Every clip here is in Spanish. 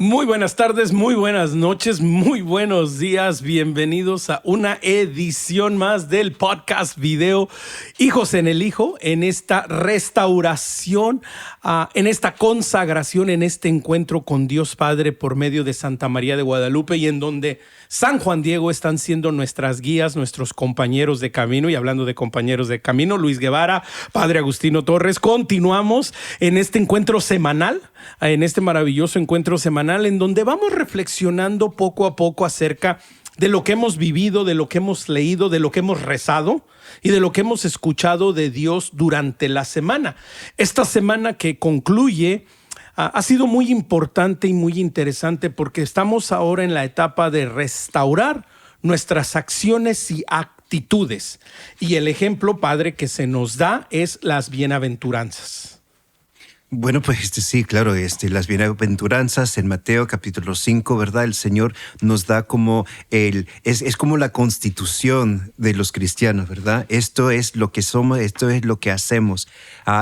Muy buenas tardes, muy buenas noches, muy buenos días. Bienvenidos a una edición más del podcast video Hijos en el Hijo, en esta restauración, en esta consagración, en este encuentro con Dios Padre por medio de Santa María de Guadalupe, y en donde San Juan Diego están siendo nuestras guías, nuestros compañeros de camino. Y hablando de compañeros de camino, Luis Guevara, Padre Agustino Torres, continuamos en este encuentro semanal, en este maravilloso encuentro semanal, en donde vamos reflexionando poco a poco acerca de lo que hemos vivido, de lo que hemos leído, de lo que hemos rezado y de lo que hemos escuchado de Dios durante la semana. Esta semana que concluye ha sido muy importante y muy interesante, porque estamos ahora en la etapa de restaurar nuestras acciones y actitudes. Y el ejemplo, Padre, que se nos da es las bienaventuranzas. Bueno, pues sí, claro, las bienaventuranzas en Mateo capítulo 5, ¿verdad? El Señor nos da como es como la constitución de los cristianos, ¿verdad? Esto es lo que somos, esto es lo que hacemos.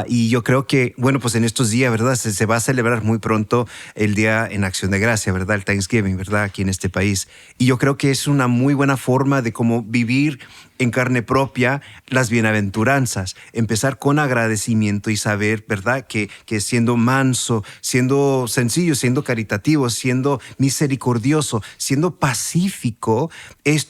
Y yo creo que, bueno, pues en estos días, ¿verdad? Se va a celebrar muy pronto el Día en Acción de Gracia, ¿verdad? El Thanksgiving, ¿verdad? Aquí en este país. Y yo creo que es una muy buena forma de cómo vivir en carne propia las bienaventuranzas, empezar con agradecimiento y saber, ¿verdad?, que siendo manso, siendo sencillo, siendo caritativo, siendo misericordioso, siendo pacífico,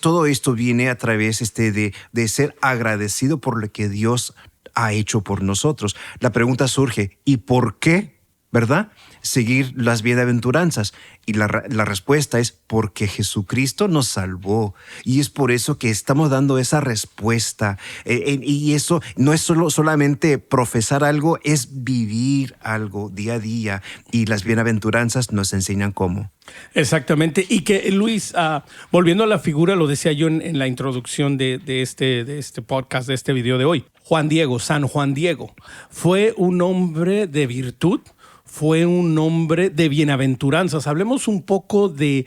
todo esto viene a través de ser agradecido por lo que Dios ha hecho por nosotros. La pregunta surge, ¿y por qué? ¿Verdad? Seguir las bienaventuranzas. Y la respuesta es porque Jesucristo nos salvó. Y es por eso que estamos dando esa respuesta. Y eso no es solamente profesar algo, es vivir algo día a día. Y las bienaventuranzas nos enseñan cómo. Exactamente. Y que, Luis, volviendo a la figura, lo decía yo en la introducción de este podcast, de este video de hoy. Juan Diego, San Juan Diego, fue un hombre de virtud, fue un hombre de bienaventuranzas. Hablemos un poco del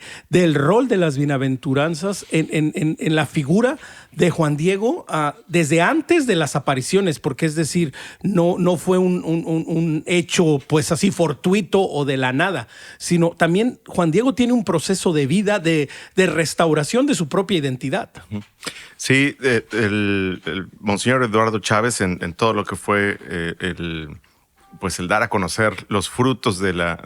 rol de las bienaventuranzas en la figura de Juan Diego desde antes de las apariciones, porque es decir, no fue un hecho pues así fortuito o de la nada, sino también Juan Diego tiene un proceso de vida, de restauración de su propia identidad. Sí, el Monseñor Eduardo Chávez en todo lo que fue el dar a conocer los frutos de la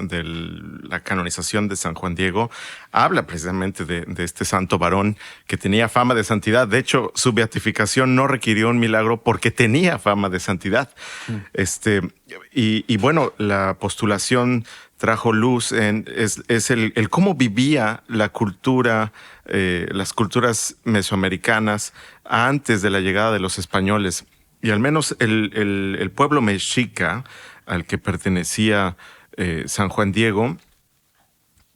canonización de San Juan Diego, habla precisamente de este santo varón que tenía fama de santidad. De hecho, su beatificación no requirió un milagro porque tenía fama de santidad. Y bueno, la postulación trajo luz es el cómo vivía la cultura, las culturas mesoamericanas antes de la llegada de los españoles. Y al menos el pueblo mexica al que pertenecía San Juan Diego,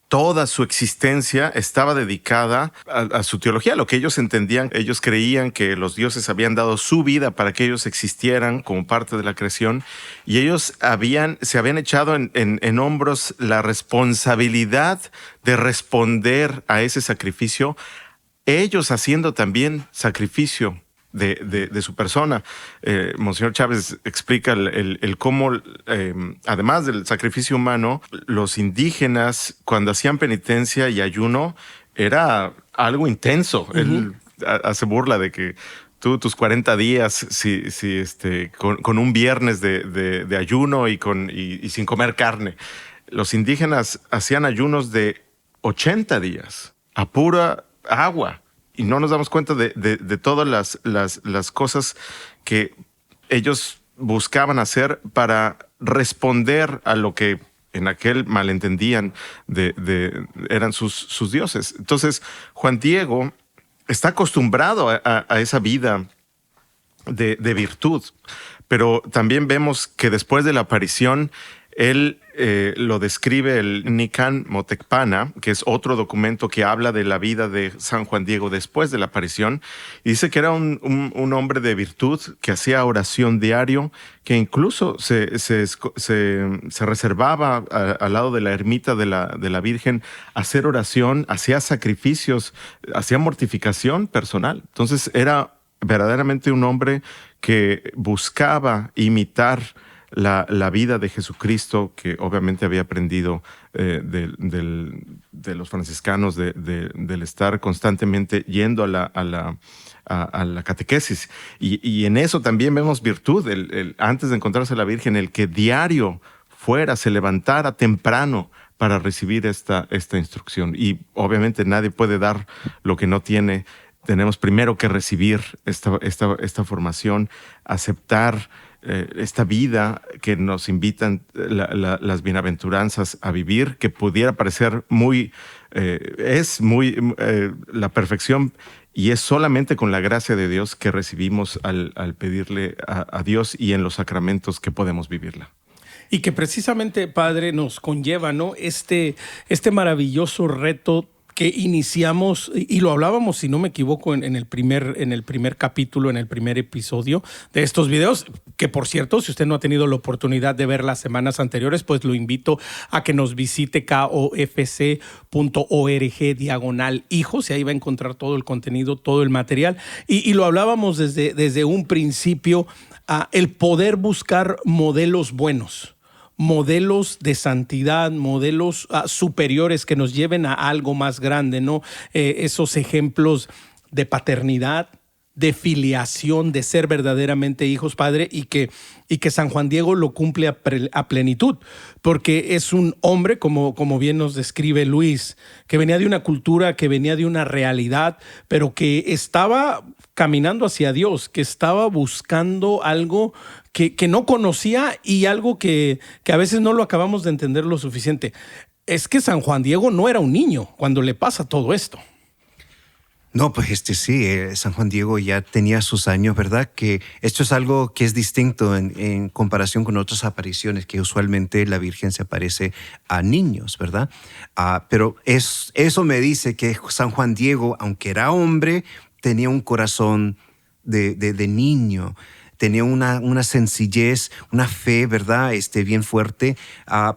toda su existencia estaba dedicada a su teología, a lo que ellos entendían. Ellos creían que los dioses habían dado su vida para que ellos existieran como parte de la creación, y ellos se habían echado en hombros la responsabilidad de responder a ese sacrificio, ellos haciendo también sacrificio de su persona. Monseñor Chávez explica el cómo, además del sacrificio humano, los indígenas, cuando hacían penitencia y ayuno, era algo intenso. Uh-huh. Él hace burla de que tú tus 40 días con un viernes de ayuno y sin comer carne. Los indígenas hacían ayunos de 80 días a pura agua. Y no nos damos cuenta de todas las cosas que ellos buscaban hacer para responder a lo que en aquel malentendían eran sus dioses. Entonces, Juan Diego está acostumbrado a esa vida de virtud, pero también vemos que después de la aparición, él lo describe el Nican Motecpana, que es otro documento que habla de la vida de San Juan Diego después de la aparición, y dice que era un hombre de virtud, que hacía oración diario, que incluso se reservaba al lado de la ermita de la Virgen hacer oración, hacía sacrificios, hacía mortificación personal. Entonces era verdaderamente un hombre que buscaba imitar la vida de Jesucristo, que obviamente había aprendido de los franciscanos del estar constantemente yendo a la catequesis. Y en eso también vemos virtud, antes de encontrarse a la Virgen, el que diario fuera, se levantara temprano para recibir esta instrucción. Y obviamente nadie puede dar lo que no tiene. Tenemos primero que recibir esta formación, aceptar esta vida que nos invitan las bienaventuranzas a vivir, que pudiera parecer la perfección, y es solamente con la gracia de Dios que recibimos al pedirle a Dios, y en los sacramentos que podemos vivirla. Y que precisamente, Padre, nos conlleva, ¿no? Este maravilloso reto que iniciamos, y lo hablábamos, si no me equivoco, en el primer capítulo, en el primer episodio de estos videos, que por cierto, si usted no ha tenido la oportunidad de ver las semanas anteriores, pues lo invito a que nos visite kofc.org/hijos, y ahí va a encontrar todo el contenido, todo el material. Y lo hablábamos desde un principio, el poder buscar modelos buenos, modelos de santidad, modelos superiores que nos lleven a algo más grande, ¿no? Esos ejemplos de paternidad, de filiación, de ser verdaderamente hijos, Padre, y que San Juan Diego lo cumple a plenitud, porque es un hombre, como bien nos describe Luis, que venía de una cultura, que venía de una realidad, pero que estaba caminando hacia Dios, que estaba buscando algo que no conocía, y algo que a veces no lo acabamos de entender lo suficiente. Es que San Juan Diego no era un niño cuando le pasa todo esto. No, pues sí, San Juan Diego ya tenía sus años, ¿verdad? Que esto es algo que es distinto en comparación con otras apariciones, que usualmente la Virgen se aparece a niños, ¿verdad? Pero eso me dice que San Juan Diego, aunque era hombre, tenía un corazón de niño. Tenía una sencillez, una fe, ¿verdad? Bien fuerte.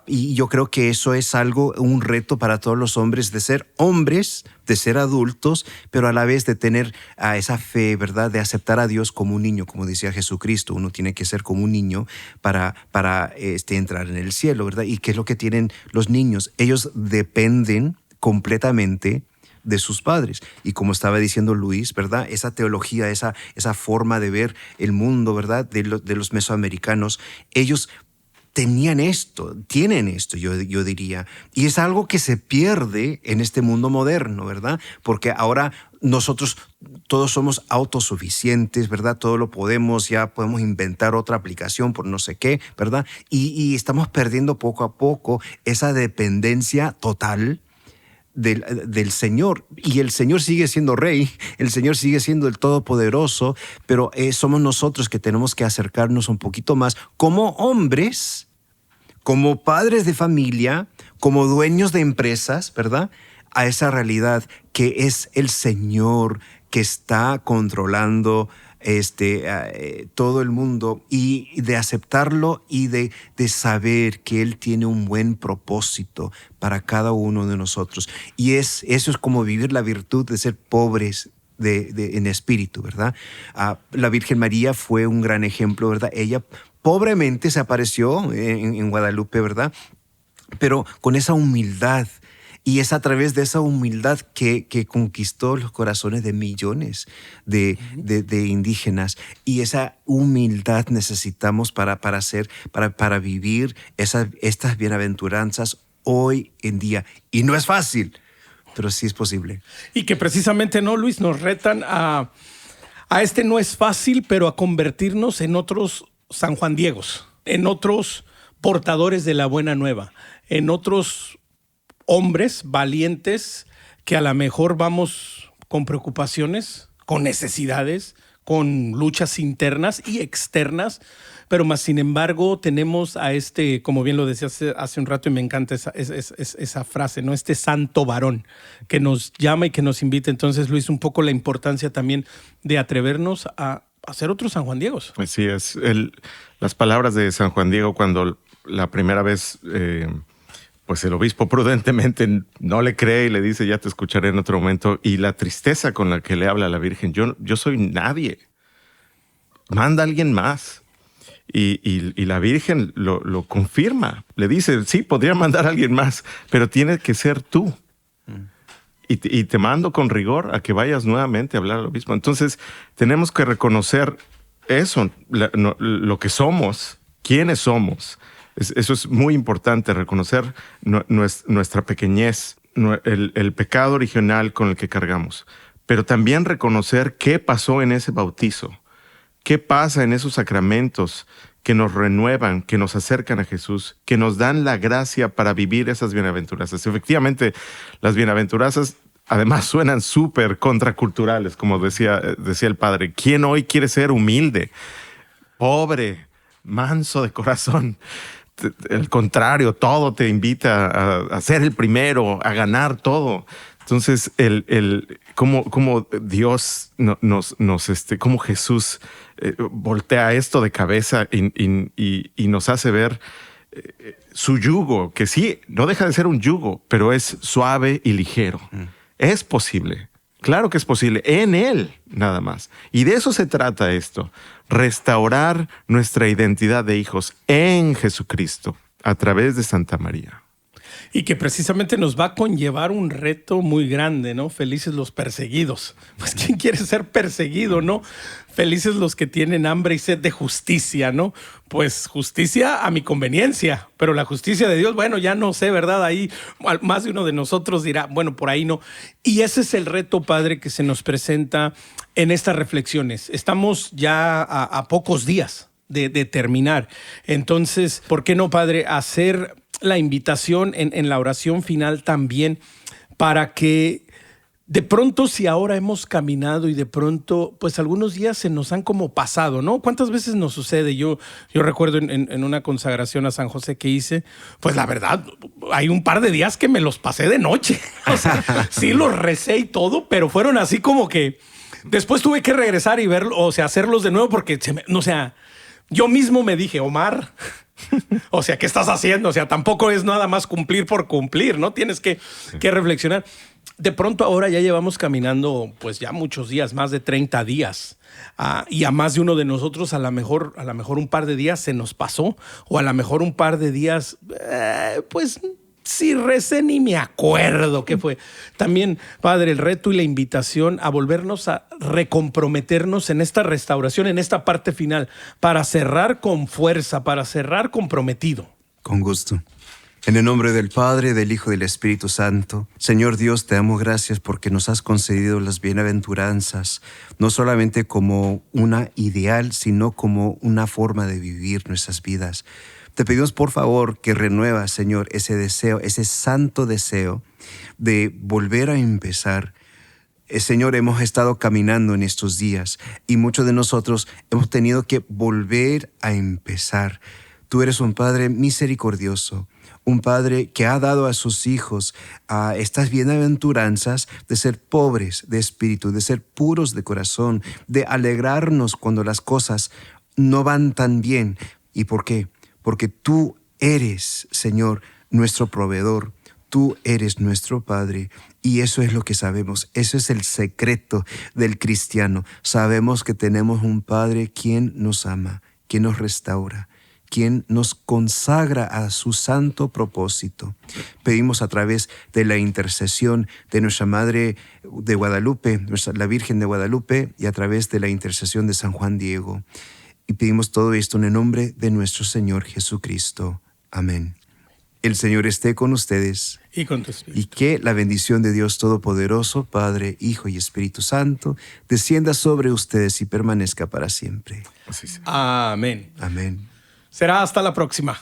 Y yo creo que eso es un reto para todos los hombres, de ser hombres, de ser adultos, pero a la vez de tener esa fe, ¿verdad? De aceptar a Dios como un niño, como decía Jesucristo. Uno tiene que ser como un niño para entrar en el cielo, ¿verdad? ¿Y qué es lo que tienen los niños? Ellos dependen completamente de sus padres. Y como estaba diciendo Luis, ¿verdad? Esa teología, esa forma de ver el mundo, ¿verdad? De los mesoamericanos, ellos tienen esto, yo diría. Y es algo que se pierde en este mundo moderno, ¿verdad? Porque ahora nosotros todos somos autosuficientes, ¿verdad? Todo lo podemos, ya podemos inventar otra aplicación por no sé qué, ¿verdad? Y estamos perdiendo poco a poco esa dependencia total del Señor. Y el Señor sigue siendo Rey, el Señor sigue siendo el Todopoderoso, pero somos nosotros que tenemos que acercarnos un poquito más como hombres, como padres de familia, como dueños de empresas, ¿verdad? A esa realidad que es el Señor que está controlando todo el mundo, y de aceptarlo y de saber que Él tiene un buen propósito para cada uno de nosotros. Y eso es como vivir la virtud de ser pobres en espíritu, ¿verdad? La Virgen María fue un gran ejemplo, ¿verdad? Ella pobremente se apareció en Guadalupe, ¿verdad? Pero con esa humildad. Y es a través de esa humildad que conquistó los corazones de millones de indígenas. Y esa humildad necesitamos para vivir estas bienaventuranzas hoy en día. Y no es fácil, pero sí es posible. Y que precisamente, ¿no, Luis? Nos retan a no es fácil, pero a convertirnos en otros San Juan Diegos, en otros portadores de la buena nueva, en otros hombres valientes que a lo mejor vamos con preocupaciones, con necesidades, con luchas internas y externas, pero más sin embargo tenemos a como bien lo decía hace un rato, y me encanta esa frase, ¿no? Este santo varón que nos llama y que nos invita. Entonces, Luis, un poco la importancia también de atrevernos a ser otros San Juan Diegos. Así es. Las palabras de San Juan Diego cuando la primera vez pues el obispo prudentemente no le cree y le dice, ya te escucharé en otro momento. Y la tristeza con la que le habla a la Virgen, yo soy nadie. Manda a alguien más. Y la Virgen lo confirma. Le dice, sí, podría mandar a alguien más, pero tiene que ser tú. Y te mando con rigor a que vayas nuevamente a hablar lo mismo. Entonces, tenemos que reconocer eso, lo que somos, quiénes somos. Eso es muy importante, reconocer nuestra pequeñez, el pecado original con el que cargamos. Pero también reconocer qué pasó en ese bautizo, qué pasa en esos sacramentos que nos renuevan, que nos acercan a Jesús, que nos dan la gracia para vivir esas bienaventuranzas. Efectivamente, las bienaventuranzas además suenan súper contraculturales, como decía el padre. ¿Quién hoy quiere ser humilde, pobre, manso de corazón? Al contrario, todo te invita a ser el primero, a ganar todo. Entonces, cómo Dios cómo Jesús voltea esto de cabeza y nos hace ver su yugo, que sí, no deja de ser un yugo, pero es suave y ligero. Es posible. Claro que es posible, en Él nada más. Y de eso se trata esto, restaurar nuestra identidad de hijos en Jesucristo a través de Santa María. Y que precisamente nos va a conllevar un reto muy grande, ¿no? Felices los perseguidos. Pues ¿quién quiere ser perseguido, no? Felices los que tienen hambre y sed de justicia, ¿no? Pues justicia a mi conveniencia, pero la justicia de Dios, bueno, ya no sé, ¿verdad? Ahí más de uno de nosotros dirá, bueno, por ahí no. Y ese es el reto, Padre, que se nos presenta en estas reflexiones. Estamos ya a pocos días de terminar. Entonces, ¿por qué no, Padre, hacer la invitación en la oración final también para que de pronto, si ahora hemos caminado y de pronto, pues algunos días se nos han como pasado, ¿no? ¿Cuántas veces nos sucede? Yo recuerdo en una consagración a San José que hice, pues la verdad, hay un par de días que me los pasé de noche. O sea, sí los recé y todo, pero fueron así como que después tuve que regresar y verlo, o sea, hacerlos de nuevo porque, yo mismo me dije, Omar, o sea, ¿qué estás haciendo? O sea, tampoco es nada más cumplir por cumplir, ¿no? Tienes que reflexionar. De pronto ahora ya llevamos caminando pues ya muchos días, más de 30 días. Y a más de uno de nosotros a lo mejor un par de días se nos pasó, o a lo mejor un par de días, pues si recé ni me acuerdo qué fue. También, Padre, el reto y la invitación a volvernos a recomprometernos en esta restauración, en esta parte final, para cerrar con fuerza, para cerrar comprometido. Con gusto. En el nombre del Padre, del Hijo y del Espíritu Santo, Señor Dios, te damos gracias porque nos has concedido las bienaventuranzas, no solamente como una ideal, sino como una forma de vivir nuestras vidas. Te pedimos, por favor, que renuevas, Señor, ese deseo, ese santo deseo de volver a empezar. Señor, hemos estado caminando en estos días y muchos de nosotros hemos tenido que volver a empezar. Tú eres un Padre misericordioso, un Padre que ha dado a sus hijos a estas bienaventuranzas de ser pobres de espíritu, de ser puros de corazón, de alegrarnos cuando las cosas no van tan bien. ¿Y por qué? Porque tú eres, Señor, nuestro proveedor. Tú eres nuestro Padre y eso es lo que sabemos. Eso es el secreto del cristiano. Sabemos que tenemos un Padre quien nos ama, quien nos restaura, quien nos consagra a su santo propósito. Pedimos a través de la intercesión de nuestra Madre de Guadalupe, la Virgen de Guadalupe, y a través de la intercesión de San Juan Diego. Y pedimos todo esto en el nombre de nuestro Señor Jesucristo. Amén. El Señor esté con ustedes. Y con tu espíritu. Y que la bendición de Dios Todopoderoso, Padre, Hijo y Espíritu Santo, descienda sobre ustedes y permanezca para siempre. Así sea. Amén. Amén. Será hasta la próxima.